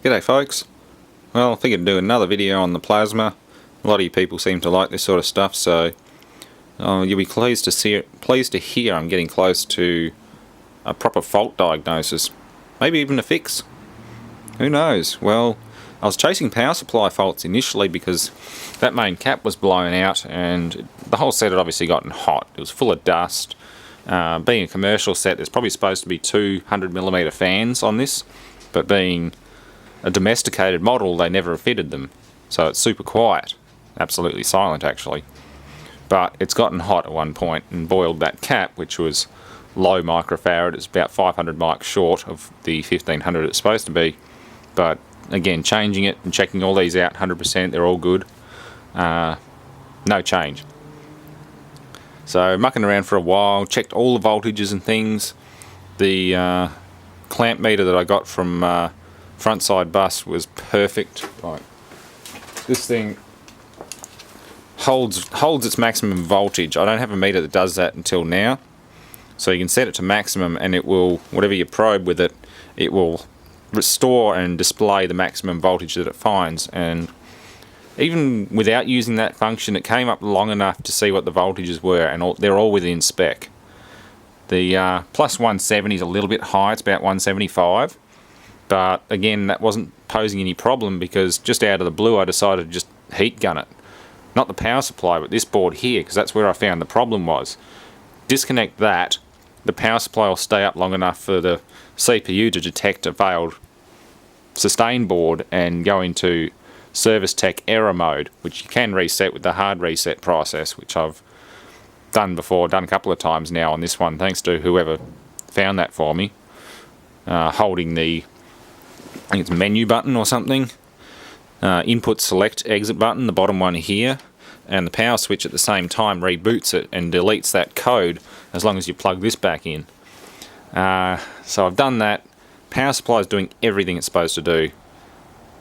G'day folks. Well, I figured to do another video on the plasma. A lot of you people seem to like this sort of stuff, so you'll be pleased to hear I'm getting close to a proper fault diagnosis. Maybe even a fix. Who knows? Well, I was chasing power supply faults initially because that main cap was blown out and the whole set had obviously gotten hot. It was full of dust. Being a commercial set, there's probably supposed to be 200mm fans on this, but being a domesticated model, they never fitted them, so it's super quiet, absolutely silent actually. But it's gotten hot at one point and boiled that cap, which was low microfarad. It's about 500 mics short of the 1500 it's supposed to be. But again, changing it and checking all these out 100%, they're all good. No change. So mucking around for a while, checked all the voltages and things. The clamp meter that I got from front side bus was perfect. Right. This thing holds its maximum voltage. I don't have a meter that does that until now. So you can set it to maximum and it will, whatever you probe with it, it will restore and display the maximum voltage that it finds. And even without using that function, it came up long enough to see what the voltages were, and they're all within spec. The plus 170 is a little bit high, it's about 175. But again, that wasn't posing any problem because just out of the blue I decided to just heat gun it. Not the power supply, but this board here, because that's where I found the problem was. Disconnect that, the power supply will stay up long enough for the CPU to detect a failed sustain board and go into service tech error mode, which you can reset with the hard reset process, which I've done before, done a couple of times now on this one, thanks to whoever found that for me. Holding the, I think it's menu button or something, input select exit button, the bottom one here, and the power switch at the same time reboots it and deletes that code as long as you plug this back in. So I've done that. Power supply is doing everything it's supposed to do,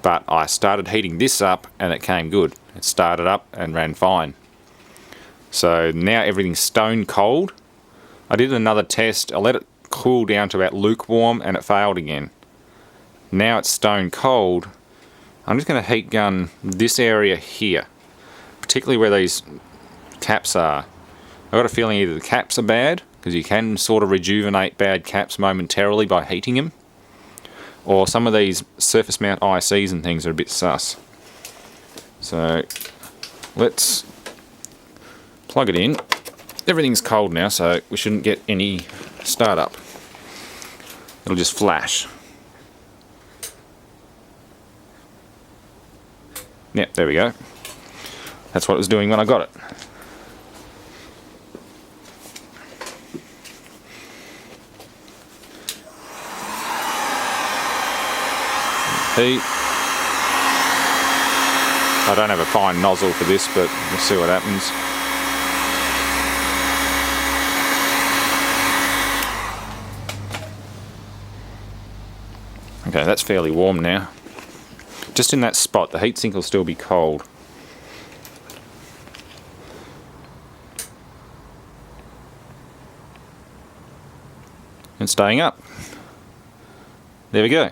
but I started heating this up and it came good. It started up and ran fine. So now everything's stone cold. I did another test, I let it cool down to about lukewarm and it failed again. Now it's stone cold. I'm just going to heat gun this area here, particularly where these caps are. I've got a feeling either the caps are bad, because you can sort of rejuvenate bad caps momentarily by heating them, or some of these surface mount ICs and things are a bit sus. So let's plug it in. Everything's cold now, so we shouldn't get any startup. It'll just flash. Yep, there we go. That's what it was doing when I got it. Heat. I don't have a fine nozzle for this, but we'll see what happens. Okay, that's fairly warm now. Just in that spot, the heatsink will still be cold. And staying up. There we go.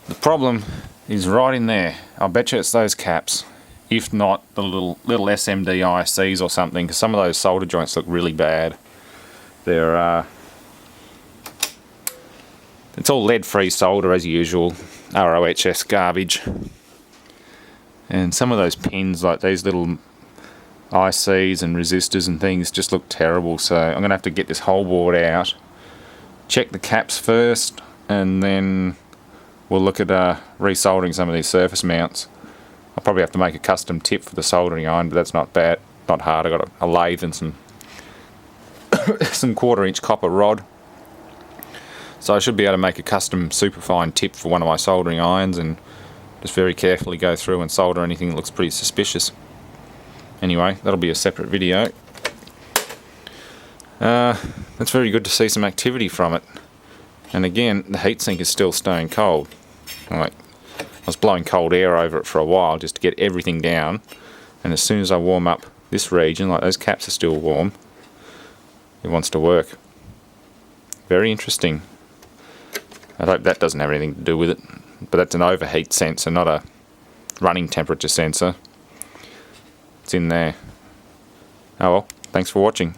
The problem is right in there. I'll bet you it's those caps. If not, the little SMD ICs or something, because some of those solder joints look really bad. They're it's all lead-free solder as usual, ROHS garbage. And some of those pins, like these little ICs and resistors and things, just look terrible. So I'm going to have to get this whole board out, check the caps first, and then we'll look at resoldering some of these surface mounts. I'll probably have to make a custom tip for the soldering iron, but that's not bad, not hard. I've got a lathe and some some 1/4-inch copper rod. So I should be able to make a custom superfine tip for one of my soldering irons and just very carefully go through and solder anything that looks pretty suspicious. Anyway, that'll be a separate video. It's very good to see some activity from it. And again, the heatsink is still stone cold. Like, I was blowing cold air over it for a while just to get everything down, and as soon as I warm up this region, like those caps are still warm, it wants to work. Very interesting. I hope that doesn't have anything to do with it, but that's an overheat sensor, not a running temperature sensor. It's in there. Oh well, thanks for watching.